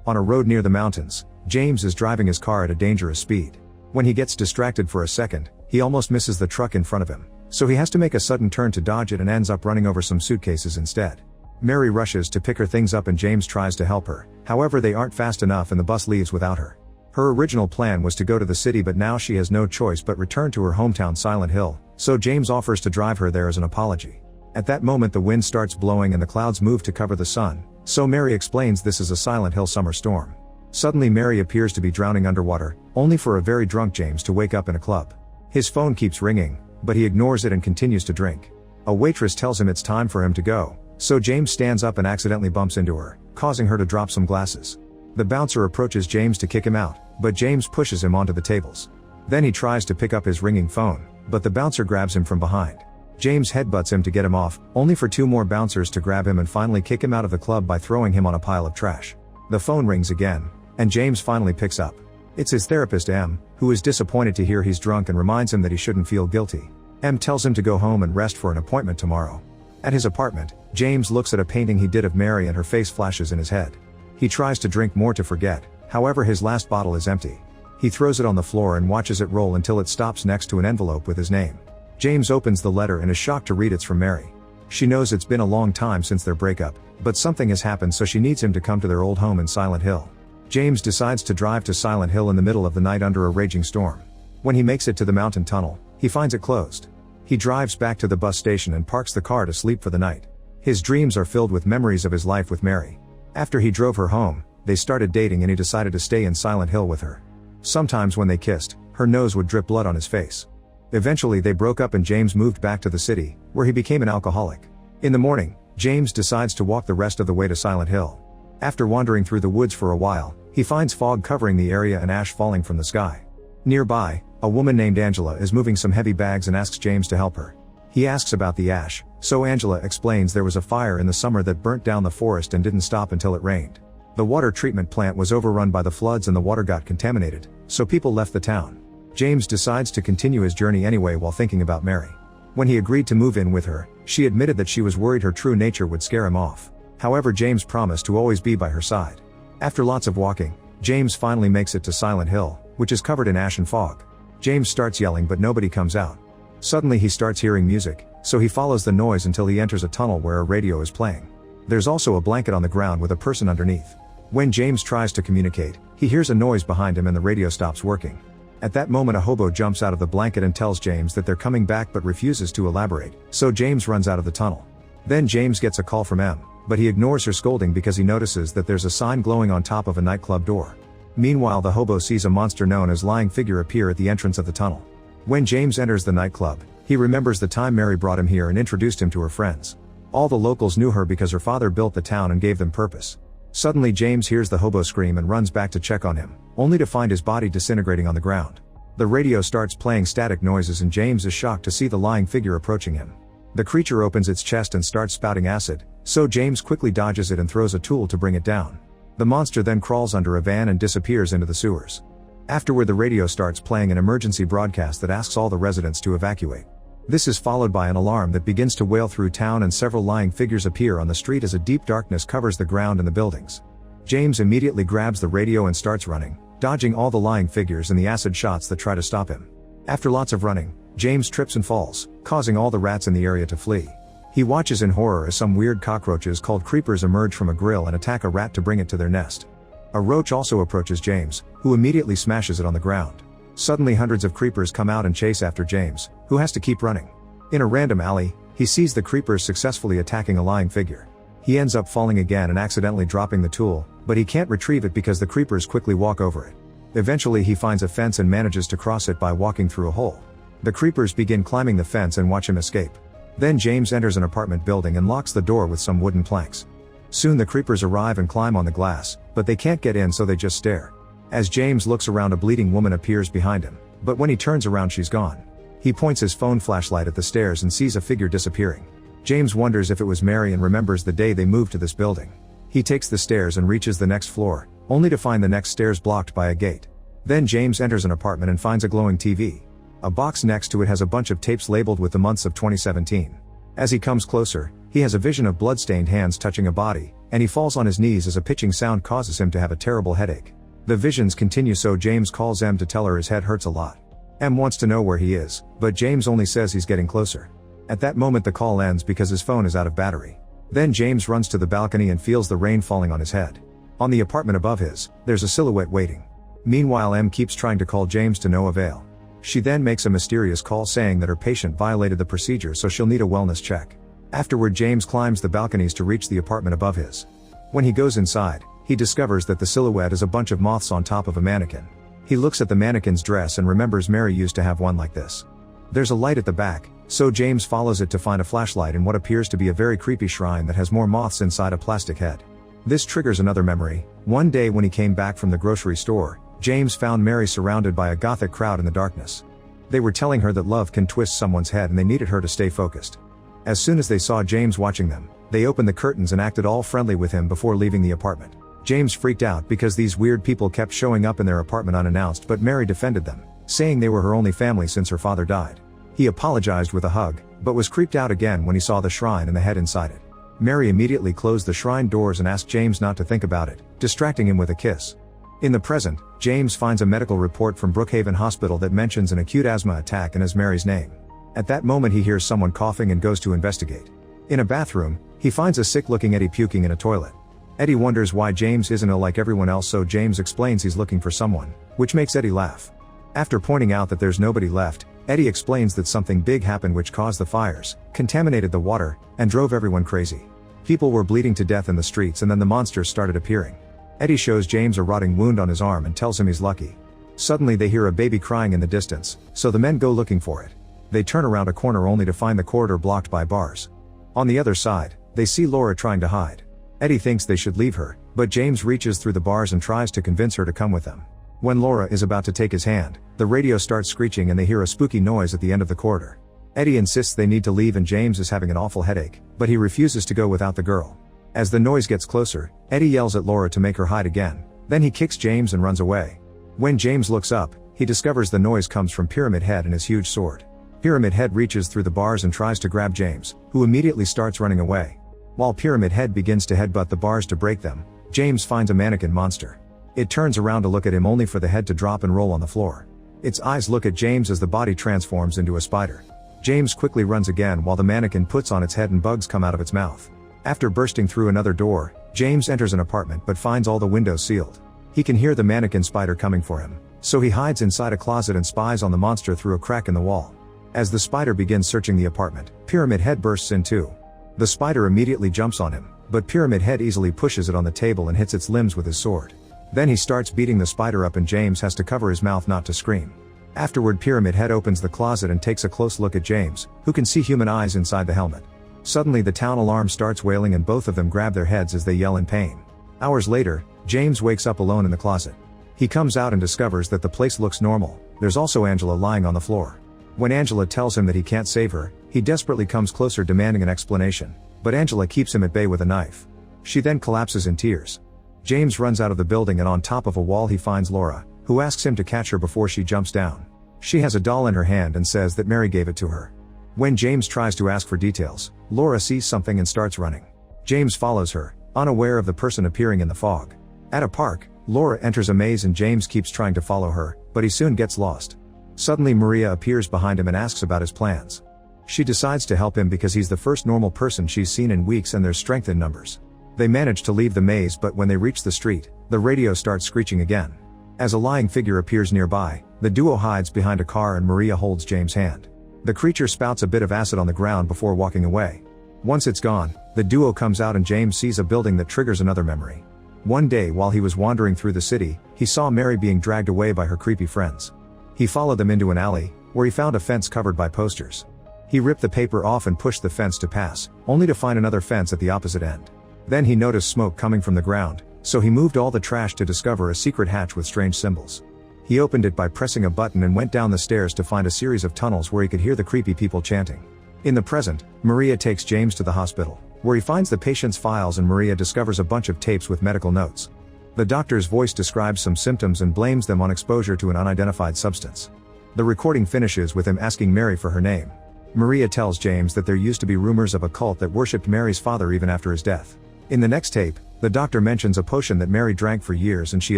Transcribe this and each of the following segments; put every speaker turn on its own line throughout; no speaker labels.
On a road near the mountains, James is driving his car at a dangerous speed. When he gets distracted for a second, he almost misses the truck in front of him, so he has to make a sudden turn to dodge it and ends up running over some suitcases instead. Mary rushes to pick her things up and James tries to help her, however they aren't fast enough and the bus leaves without her. Her original plan was to go to the city, but now she has no choice but return to her hometown Silent Hill, so James offers to drive her there as an apology. At that moment the wind starts blowing and the clouds move to cover the sun, so Mary explains this is a Silent Hill summer storm. Suddenly Mary appears to be drowning underwater, only for a very drunk James to wake up in a club. His phone keeps ringing, but he ignores it and continues to drink. A waitress tells him it's time for him to go, so James stands up and accidentally bumps into her, causing her to drop some glasses. The bouncer approaches James to kick him out, but James pushes him onto the tables. Then he tries to pick up his ringing phone, but the bouncer grabs him from behind. James headbutts him to get him off, only for two more bouncers to grab him and finally kick him out of the club by throwing him on a pile of trash. The phone rings again, and James finally picks up. It's his therapist M, who is disappointed to hear he's drunk and reminds him that he shouldn't feel guilty. M tells him to go home and rest for an appointment tomorrow. At his apartment, James looks at a painting he did of Mary and her face flashes in his head. He tries to drink more to forget, however his last bottle is empty. He throws it on the floor and watches it roll until it stops next to an envelope with his name. James opens the letter and is shocked to read it's from Mary. She knows it's been a long time since their breakup, but something has happened so she needs him to come to their old home in Silent Hill. James decides to drive to Silent Hill in the middle of the night under a raging storm. When he makes it to the mountain tunnel, he finds it closed. He drives back to the bus station and parks the car to sleep for the night. His dreams are filled with memories of his life with Mary. After he drove her home, they started dating and he decided to stay in Silent Hill with her. Sometimes when they kissed, her nose would drip blood on his face. Eventually they broke up and James moved back to the city, where he became an alcoholic. In the morning, James decides to walk the rest of the way to Silent Hill. After wandering through the woods for a while, he finds fog covering the area and ash falling from the sky. Nearby, a woman named Angela is moving some heavy bags and asks James to help her. He asks about the ash, so Angela explains there was a fire in the summer that burnt down the forest and didn't stop until it rained. The water treatment plant was overrun by the floods and the water got contaminated, so people left the town. James decides to continue his journey anyway while thinking about Mary. When he agreed to move in with her, she admitted that she was worried her true nature would scare him off. However, James promised to always be by her side. After lots of walking, James finally makes it to Silent Hill, which is covered in ash and fog. James starts yelling but nobody comes out. Suddenly he starts hearing music, so he follows the noise until he enters a tunnel where a radio is playing. There's also a blanket on the ground with a person underneath. When James tries to communicate, he hears a noise behind him and the radio stops working. At that moment a hobo jumps out of the blanket and tells James that they're coming back but refuses to elaborate, so James runs out of the tunnel. Then James gets a call from M, but he ignores her scolding because he notices that there's a sign glowing on top of a nightclub door. Meanwhile the hobo sees a monster known as Lying Figure appear at the entrance of the tunnel. When James enters the nightclub, he remembers the time Mary brought him here and introduced him to her friends. All the locals knew her because her father built the town and gave them purpose. Suddenly James hears the hobo scream and runs back to check on him, only to find his body disintegrating on the ground. The radio starts playing static noises and James is shocked to see the lying figure approaching him. The creature opens its chest and starts spouting acid, so James quickly dodges it and throws a tool to bring it down. The monster then crawls under a van and disappears into the sewers. Afterward the radio starts playing an emergency broadcast that asks all the residents to evacuate. This is followed by an alarm that begins to wail through town and several lying figures appear on the street as a deep darkness covers the ground and the buildings. James immediately grabs the radio and starts running, dodging all the lying figures and the acid shots that try to stop him. After lots of running, James trips and falls, causing all the rats in the area to flee. He watches in horror as some weird cockroaches called creepers emerge from a grill and attack a rat to bring it to their nest. A roach also approaches James, who immediately smashes it on the ground. Suddenly hundreds of creepers come out and chase after James, who has to keep running. In a random alley, he sees the creepers successfully attacking a lying figure. He ends up falling again and accidentally dropping the tool, but he can't retrieve it because the creepers quickly walk over it. Eventually he finds a fence and manages to cross it by walking through a hole. The creepers begin climbing the fence and watch him escape. Then James enters an apartment building and locks the door with some wooden planks. Soon the creepers arrive and climb on the glass, but they can't get in so they just stare. As James looks around, a bleeding woman appears behind him, but when he turns around she's gone. He points his phone flashlight at the stairs and sees a figure disappearing. James wonders if it was Mary and remembers the day they moved to this building. He takes the stairs and reaches the next floor, only to find the next stairs blocked by a gate. Then James enters an apartment and finds a glowing TV. A box next to it has a bunch of tapes labeled with the months of 2017. As he comes closer, he has a vision of blood-stained hands touching a body, and he falls on his knees as a pitching sound causes him to have a terrible headache. The visions continue, so James calls Em to tell her his head hurts a lot. Em wants to know where he is, but James only says he's getting closer. At that moment the call ends because his phone is out of battery. Then James runs to the balcony and feels the rain falling on his head. On the apartment above his, there's a silhouette waiting. Meanwhile, Em keeps trying to call James to no avail. She then makes a mysterious call saying that her patient violated the procedure, so she'll need a wellness check. Afterward, James climbs the balconies to reach the apartment above his. When he goes inside, he discovers that the silhouette is a bunch of moths on top of a mannequin. He looks at the mannequin's dress and remembers Mary used to have one like this. There's a light at the back, so James follows it to find a flashlight in what appears to be a very creepy shrine that has more moths inside a plastic head. This triggers another memory. One day when he came back from the grocery store, James found Mary surrounded by a gothic crowd in the darkness. They were telling her that love can twist someone's head and they needed her to stay focused. As soon as they saw James watching them, they opened the curtains and acted all friendly with him before leaving the apartment. James freaked out because these weird people kept showing up in their apartment unannounced, but Mary defended them, saying they were her only family since her father died. He apologized with a hug, but was creeped out again when he saw the shrine and the head inside it. Mary immediately closed the shrine doors and asked James not to think about it, distracting him with a kiss. In the present, James finds a medical report from Brookhaven Hospital that mentions an acute asthma attack and has Mary's name. At that moment he hears someone coughing and goes to investigate. In a bathroom, he finds a sick-looking Eddie puking in a toilet. Eddie wonders why James isn't ill like everyone else, so James explains he's looking for someone, which makes Eddie laugh. After pointing out that there's nobody left, Eddie explains that something big happened which caused the fires, contaminated the water, and drove everyone crazy. People were bleeding to death in the streets and then the monsters started appearing. Eddie shows James a rotting wound on his arm and tells him he's lucky. Suddenly they hear a baby crying in the distance, so the men go looking for it. They turn around a corner only to find the corridor blocked by bars. On the other side, they see Laura trying to hide. Eddie thinks they should leave her, but James reaches through the bars and tries to convince her to come with them. When Laura is about to take his hand, the radio starts screeching and they hear a spooky noise at the end of the corridor. Eddie insists they need to leave and James is having an awful headache, but he refuses to go without the girl. As the noise gets closer, Eddie yells at Laura to make her hide again. Then he kicks James and runs away. When James looks up, he discovers the noise comes from Pyramid Head and his huge sword. Pyramid Head reaches through the bars and tries to grab James, who immediately starts running away. While Pyramid Head begins to headbutt the bars to break them, James finds a mannequin monster. It turns around to look at him only for the head to drop and roll on the floor. Its eyes look at James as the body transforms into a spider. James quickly runs again while the mannequin puts on its head and bugs come out of its mouth. After bursting through another door, James enters an apartment but finds all the windows sealed. He can hear the mannequin spider coming for him, so he hides inside a closet and spies on the monster through a crack in the wall. As the spider begins searching the apartment, Pyramid Head bursts in too. The spider immediately jumps on him, but Pyramid Head easily pushes it on the table and hits its limbs with his sword. Then he starts beating the spider up and James has to cover his mouth not to scream. Afterward, Pyramid Head opens the closet and takes a close look at James, who can see human eyes inside the helmet. Suddenly the town alarm starts wailing and both of them grab their heads as they yell in pain. Hours later, James wakes up alone in the closet. He comes out and discovers that the place looks normal. There's also Angela lying on the floor. When Angela tells him that he can't save her, he desperately comes closer demanding an explanation, but Angela keeps him at bay with a knife. She then collapses in tears. James runs out of the building and on top of a wall he finds Laura, who asks him to catch her before she jumps down. She has a doll in her hand and says that Mary gave it to her. When James tries to ask for details, Laura sees something and starts running. James follows her, unaware of the person appearing in the fog. At a park, Laura enters a maze and James keeps trying to follow her, but he soon gets lost. Suddenly Maria appears behind him and asks about his plans. She decides to help him because he's the first normal person she's seen in weeks and there's strength in numbers. They manage to leave the maze, but when they reach the street, the radio starts screeching again. As a lying figure appears nearby, the duo hides behind a car and Maria holds James' hand. The creature spouts a bit of acid on the ground before walking away. Once it's gone, the duo comes out and James sees a building that triggers another memory. One day while he was wandering through the city, he saw Mary being dragged away by her creepy friends. He followed them into an alley, where he found a fence covered by posters. He ripped the paper off and pushed the fence to pass, only to find another fence at the opposite end. Then he noticed smoke coming from the ground, so he moved all the trash to discover a secret hatch with strange symbols. He opened it by pressing a button and went down the stairs to find a series of tunnels where he could hear the creepy people chanting. In the present, Maria takes James to the hospital, where he finds the patient's files and Maria discovers a bunch of tapes with medical notes. The doctor's voice describes some symptoms and blames them on exposure to an unidentified substance. The recording finishes with him asking Mary for her name. Maria tells James that there used to be rumors of a cult that worshipped Mary's father even after his death. In the next tape, the doctor mentions a potion that Mary drank for years and she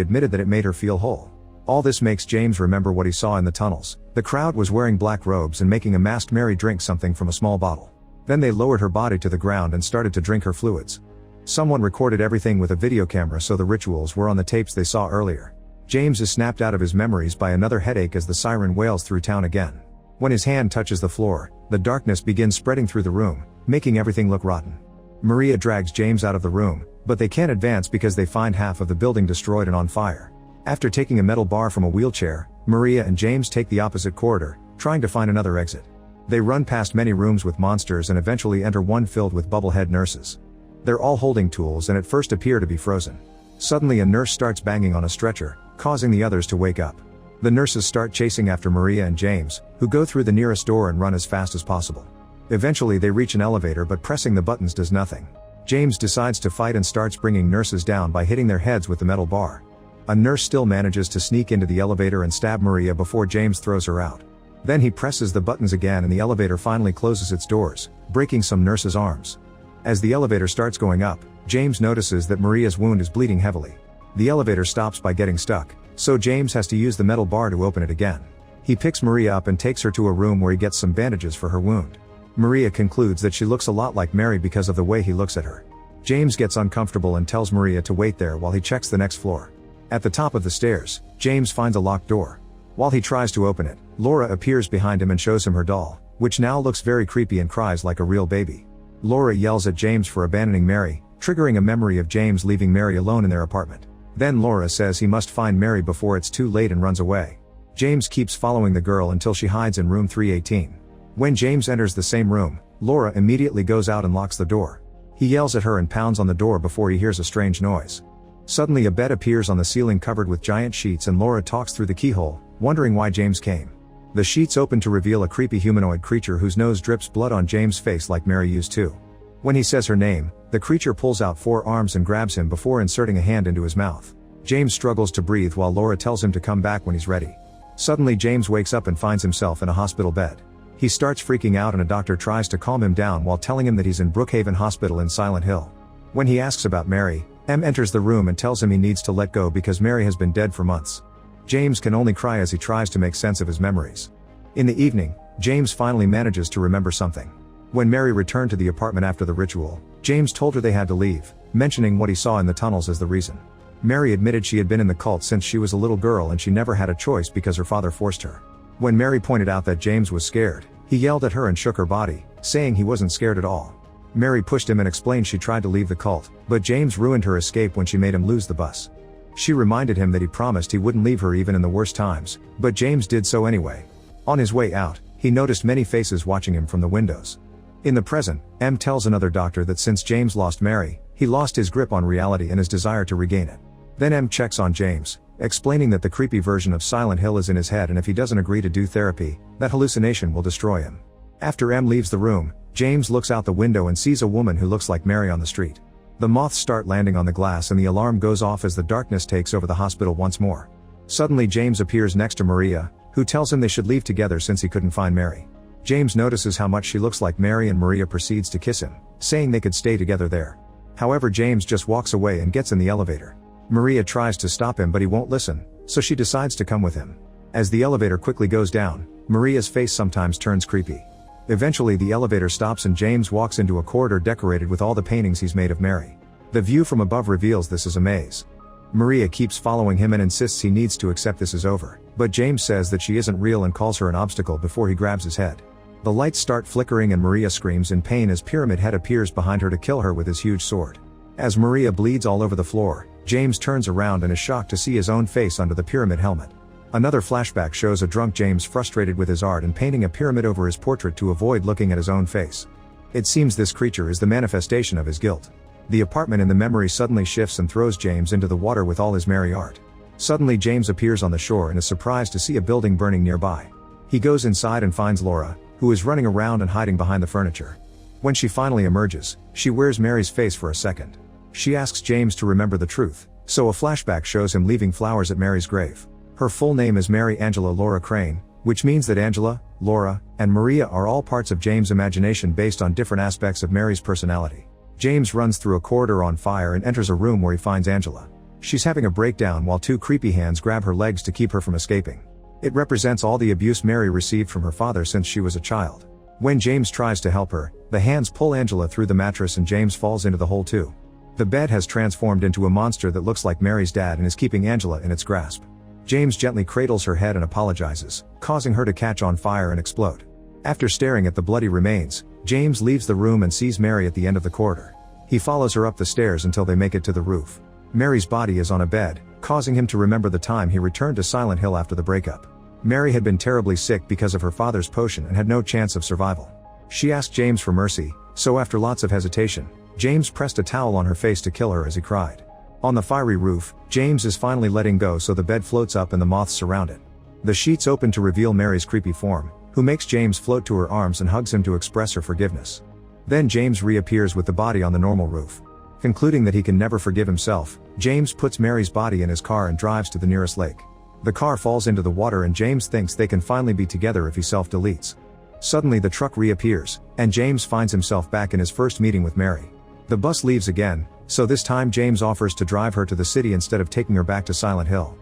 admitted that it made her feel whole. All this makes James remember what he saw in the tunnels. The crowd was wearing black robes and making a masked Mary drink something from a small bottle. Then they lowered her body to the ground and started to drink her fluids. Someone recorded everything with a video camera, so the rituals were on the tapes they saw earlier. James is snapped out of his memories by another headache as the siren wails through town again. When his hand touches the floor, the darkness begins spreading through the room, making everything look rotten. Maria drags James out of the room, but they can't advance because they find half of the building destroyed and on fire. After taking a metal bar from a wheelchair, Maria and James take the opposite corridor, trying to find another exit. They run past many rooms with monsters and eventually enter one filled with bubblehead nurses. They're all holding tools and at first appear to be frozen. Suddenly a nurse starts banging on a stretcher, causing the others to wake up. The nurses start chasing after Maria and James, who go through the nearest door and run as fast as possible. Eventually they reach an elevator, but pressing the buttons does nothing. James decides to fight and starts bringing nurses down by hitting their heads with the metal bar. A nurse still manages to sneak into the elevator and stab Maria before James throws her out. Then he presses the buttons again and the elevator finally closes its doors, breaking some nurses' arms. As the elevator starts going up, James notices that Maria's wound is bleeding heavily. The elevator stops by getting stuck, so James has to use the metal bar to open it again. He picks Maria up and takes her to a room where he gets some bandages for her wound. Maria concludes that she looks a lot like Mary because of the way he looks at her. James gets uncomfortable and tells Maria to wait there while he checks the next floor. At the top of the stairs, James finds a locked door. While he tries to open it, Laura appears behind him and shows him her doll, which now looks very creepy and cries like a real baby. Laura yells at James for abandoning Mary, triggering a memory of James leaving Mary alone in their apartment. Then Laura says he must find Mary before it's too late and runs away. James keeps following the girl until she hides in room 318. When James enters the same room, Laura immediately goes out and locks the door. He yells at her and pounds on the door before he hears a strange noise. Suddenly a bed appears on the ceiling covered with giant sheets and Laura talks through the keyhole, wondering why James came. The sheets open to reveal a creepy humanoid creature whose nose drips blood on James' face like Mary used to. When he says her name, the creature pulls out 4 arms and grabs him before inserting a hand into his mouth. James struggles to breathe while Laura tells him to come back when he's ready. Suddenly James wakes up and finds himself in a hospital bed. He starts freaking out and a doctor tries to calm him down while telling him that he's in Brookhaven Hospital in Silent Hill. When he asks about Mary, Em enters the room and tells him he needs to let go because Mary has been dead for months. James can only cry as he tries to make sense of his memories. In the evening, James finally manages to remember something. When Mary returned to the apartment after the ritual, James told her they had to leave, mentioning what he saw in the tunnels as the reason. Mary admitted she had been in the cult since she was a little girl and she never had a choice because her father forced her. When Mary pointed out that James was scared, he yelled at her and shook her body, saying he wasn't scared at all. Mary pushed him and explained she tried to leave the cult, but James ruined her escape when she made him lose the bus. She reminded him that he promised he wouldn't leave her even in the worst times, but James did so anyway. On his way out, he noticed many faces watching him from the windows. In the present, Em tells another doctor that since James lost Mary, he lost his grip on reality and his desire to regain it. Then Em checks on James, explaining that the creepy version of Silent Hill is in his head and if he doesn't agree to do therapy, that hallucination will destroy him. After Em leaves the room, James looks out the window and sees a woman who looks like Mary on the street. The moths start landing on the glass and the alarm goes off as the darkness takes over the hospital once more. Suddenly James appears next to Maria, who tells him they should leave together since he couldn't find Mary. James notices how much she looks like Mary and Maria proceeds to kiss him, saying they could stay together there. However, James just walks away and gets in the elevator. Maria tries to stop him but he won't listen, so she decides to come with him. As the elevator quickly goes down, Maria's face sometimes turns creepy. Eventually the elevator stops and James walks into a corridor decorated with all the paintings he's made of Mary. The view from above reveals this is a maze. Maria keeps following him and insists he needs to accept this is over, but James says that she isn't real and calls her an obstacle before he grabs his head. The lights start flickering and Maria screams in pain as Pyramid Head appears behind her to kill her with his huge sword. As Maria bleeds all over the floor, James turns around and is shocked to see his own face under the pyramid helmet. Another flashback shows a drunk James frustrated with his art and painting a pyramid over his portrait to avoid looking at his own face. It seems this creature is the manifestation of his guilt. The apartment in the memory suddenly shifts and throws James into the water with all his Mary art. Suddenly James appears on the shore and is surprised to see a building burning nearby. He goes inside and finds Laura, who is running around and hiding behind the furniture. When she finally emerges, she wears Mary's face for a second. She asks James to remember the truth, so a flashback shows him leaving flowers at Mary's grave. Her full name is Mary Angela Laura Crane, which means that Angela, Laura, and Maria are all parts of James' imagination based on different aspects of Mary's personality. James runs through a corridor on fire and enters a room where he finds Angela. She's having a breakdown while two creepy hands grab her legs to keep her from escaping. It represents all the abuse Mary received from her father since she was a child. When James tries to help her, the hands pull Angela through the mattress and James falls into the hole too. The bed has transformed into a monster that looks like Mary's dad and is keeping Angela in its grasp. James gently cradles her head and apologizes, causing her to catch on fire and explode. After staring at the bloody remains, James leaves the room and sees Mary at the end of the corridor. He follows her up the stairs until they make it to the roof. Mary's body is on a bed, causing him to remember the time he returned to Silent Hill after the breakup. Mary had been terribly sick because of her father's potion and had no chance of survival. She asked James for mercy, so after lots of hesitation, James pressed a towel on her face to kill her as he cried. On the fiery roof, James is finally letting go so the bed floats up and the moths surround it. The sheets open to reveal Mary's creepy form, who makes James float to her arms and hugs him to express her forgiveness. Then James reappears with the body on the normal roof. Concluding that he can never forgive himself, James puts Mary's body in his car and drives to the nearest lake. The car falls into the water and James thinks they can finally be together if he self-deletes. Suddenly the truck reappears, and James finds himself back in his first meeting with Mary. The bus leaves again, so this time James offers to drive her to the city instead of taking her back to Silent Hill.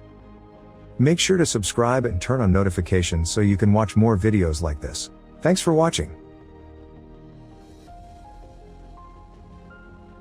Make sure to subscribe and turn on notifications so you can watch more videos like this. Thanks for watching.